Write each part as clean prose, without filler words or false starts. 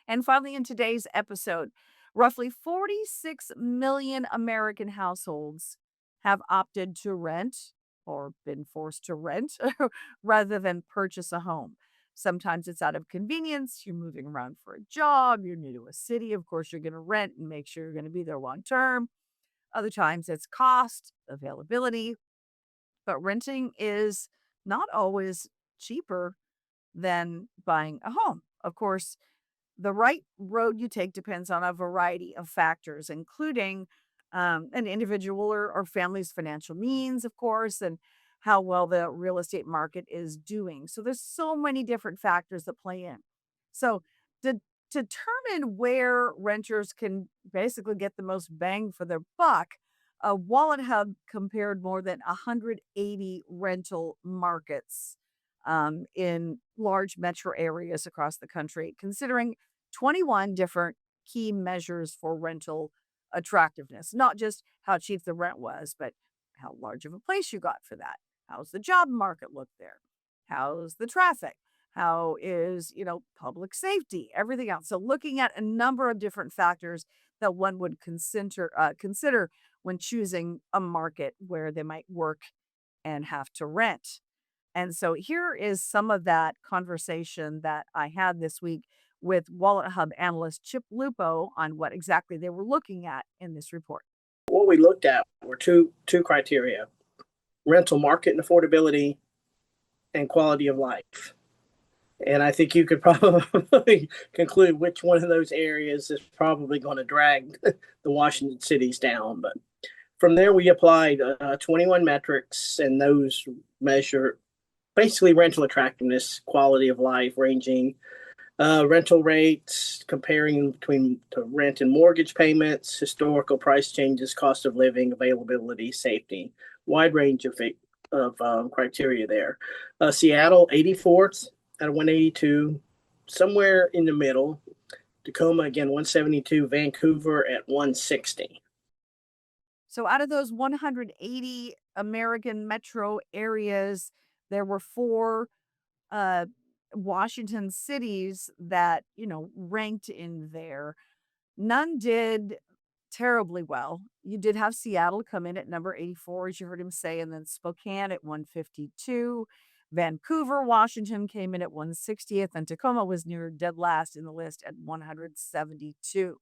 And finally, in today's episode, roughly 46 million American households have opted to rent or been forced to rent rather than purchase a home. Sometimes it's out of convenience. You're moving around for a job, you're new to a city. Of course, you're going to rent and make sure you're going to be there long term. Other times it's cost, availability, but renting is not always cheaper than buying a home. Of course, the right road you take depends on a variety of factors, including an individual or family's financial means, of course, and how well the real estate market is doing. So there's so many different factors that play in. So to determine where renters can basically get the most bang for their buck, WalletHub compared more than 180 rental markets in large metro areas across the country, considering 21 different key measures for rental attractiveness, not just how cheap the rent was, but how large of a place you got for that. How's the job market look there? How's the traffic? How is, public safety, everything else. So looking at a number of different factors that one would consider when choosing a market where they might work and have to rent. And so here is some of that conversation that I had this week with WalletHub analyst Chip Lupo on what exactly they were looking at in this report. What we looked at were two criteria: rental market and affordability, and quality of life. And I think you could probably conclude which one of those areas is probably going to drag the Washington cities down. But from there, we applied 21 metrics, and those measure basically rental attractiveness, quality of life, ranging rental rates, comparing between to rent and mortgage payments, historical price changes, cost of living, availability, safety, wide range of criteria there. Seattle, 84th out of 182, somewhere in the middle. Tacoma, again, 172. Vancouver at 160. So out of those 180 American metro areas, there were four uh, Washington cities that, ranked in there. None did terribly well. You did have Seattle come in at number 84, as you heard him say, and then Spokane at 152. Vancouver, Washington came in at 160th, and Tacoma was near dead last in the list at 172.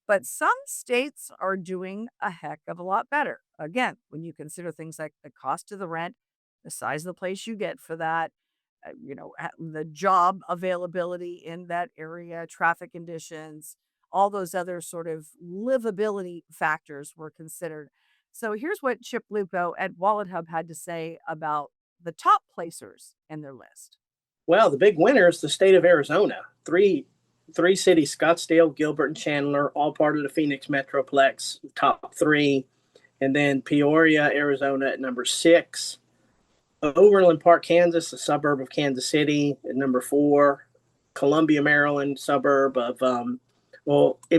But some states are doing a heck of a lot better. Again, when you consider things like the cost of the rent, the size of the place you get for that, the job availability in that area, traffic conditions, all those other sort of livability factors were considered. So here's what Chip Lupo at WalletHub had to say about the top placers in their list. Well, the big winner is the state of Arizona. Three cities: Scottsdale, Gilbert, and Chandler, all part of the Phoenix Metroplex, top three. And then Peoria, Arizona at number 6. Overland Park, Kansas, a suburb of Kansas City, at number 4. Columbia, Maryland, suburb of,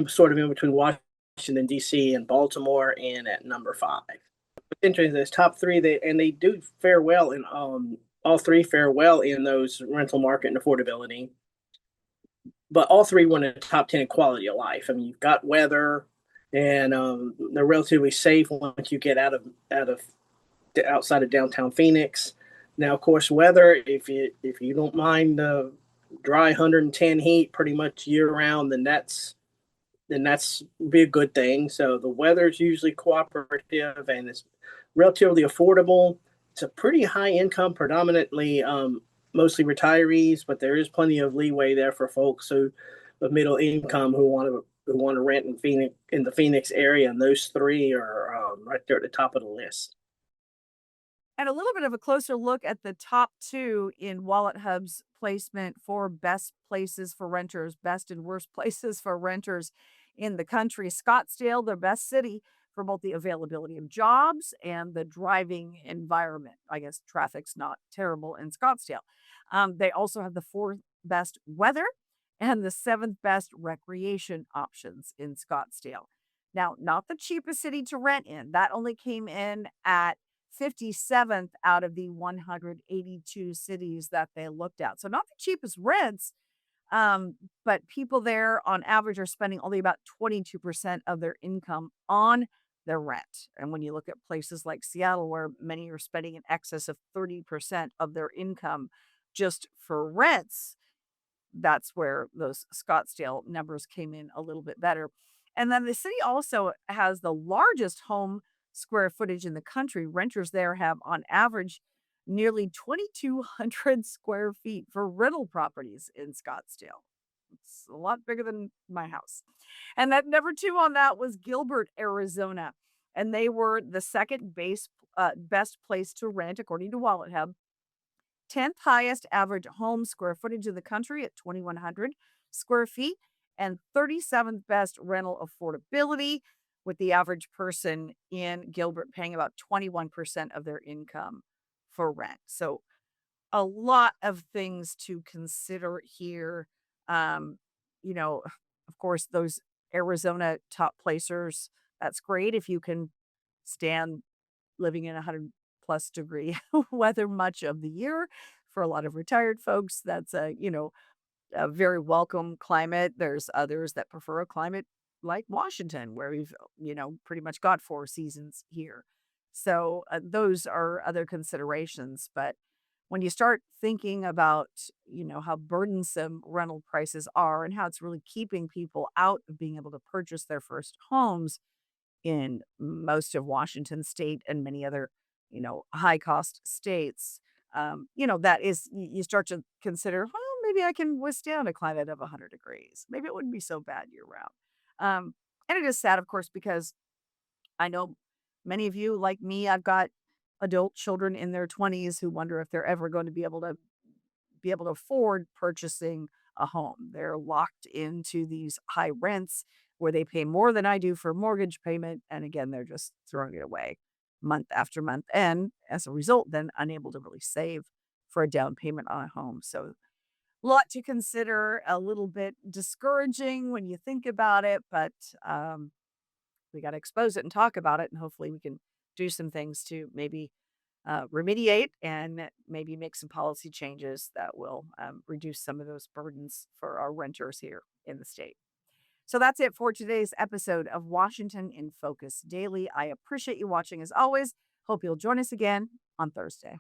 sort of in between Washington, D.C. and Baltimore, and at number 5. What's interesting is top three, they do fare well in all three fare well in those rental market and affordability. But all three won in the top 10 in quality of life. I mean, you've got weather, and they're relatively safe once you get out of outside of downtown Phoenix. Now, of course, weather, if you don't mind the dry 110 heat pretty much year round, then that's be a good thing. So the weather is usually cooperative, and it's relatively affordable. It's a pretty high income, predominantly mostly retirees, but there is plenty of leeway there for folks of middle income who want to rent in the Phoenix area, and those three are right there at the top of the list. And a little bit of a closer look at the top two in WalletHub's placement for best places for renters, best and worst places for renters in the country. Scottsdale, their best city for both the availability of jobs and the driving environment. I guess traffic's not terrible in Scottsdale. They also have the fourth best weather and the seventh best recreation options in Scottsdale. Now, not the cheapest city to rent in. That only came in at 57th out of the 182 cities that they looked at. So not the cheapest rents, Um, but people there on average are spending only about 22% of their income on their rent. And when you look at places like Seattle, where many are spending in excess of 30% of their income just for rents, that's where those Scottsdale numbers came in a little bit better. And then the city also has the largest home square footage in the country. Renters there have, on average, nearly 2,200 square feet for rental properties in Scottsdale. It's a lot bigger than my house. And that number two on that was Gilbert, Arizona. And they were the best place to rent, according to WalletHub. 10th highest average home square footage in the country at 2,100 square feet, and 37th best rental affordability, with the average person in Gilbert paying about 21% of their income for rent. So, a lot of things to consider here. Um, you know, of course, those Arizona top placers, that's great if you can stand living in 100 plus degree weather much of the year. For a lot of retired folks, that's a very welcome climate. There's others that prefer a climate like Washington, where we've, pretty much got 4 seasons here. So, those are other considerations, but when you start thinking about, how burdensome rental prices are and how it's really keeping people out of being able to purchase their first homes, in most of Washington state and many other, high cost states. That is, you start to consider, well, maybe I can withstand a climate of 100 degrees. Maybe it wouldn't be so bad year round. And it is sad, of course, because I know many of you, like me, I've got adult children in their 20s who wonder if they're ever going to be able to afford purchasing a home. They're locked into these high rents where they pay more than I do for a mortgage payment. And again, they're just throwing it away month after month. And as a result, then unable to really save for a down payment on a home. So, a lot to consider, a little bit discouraging when you think about it, but we got to expose it and talk about it. And hopefully, we can do some things to maybe remediate and maybe make some policy changes that will reduce some of those burdens for our renters here in the state. So that's it for today's episode of Washington in Focus Daily. I appreciate you watching as always. Hope you'll join us again on Thursday.